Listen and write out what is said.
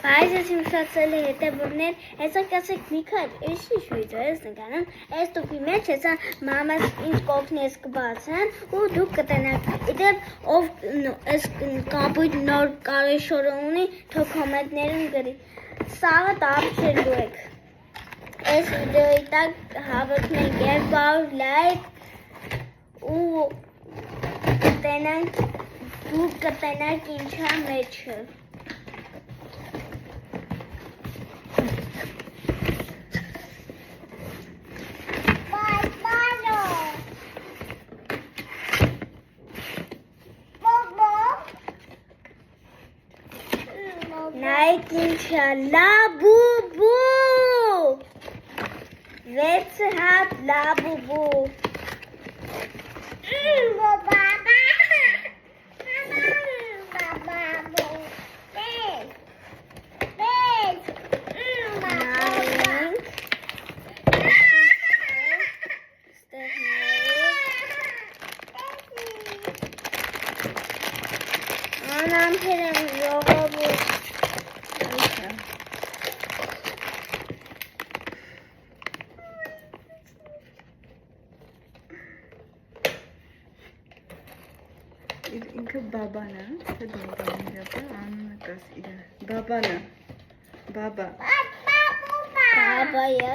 Բայց ես իմ շացել է հետևորներ, հեսա կասեք Միքայել, էշի շույթը ես նկանան, այս տուպի մեջ հեսա մամաս ինձ կողնես կբացան ու դուք կտենակ, իդեպ ով այս կապույտ նոր կարեշորը ունի, թող կոմենտներում գրի, սաղը տապչելու եք, այս վիդեոյի տակ հավակնենք 200 լայք ու կտենանք, դուք կտենակ ինչա մեջը Նայք ինչա, լաբուբու, 6 հատ լաբուբու, ինքը բաբան է, թե բաբան իրապա, անունը կաս իրա, բաբան է, բաբա Բաբա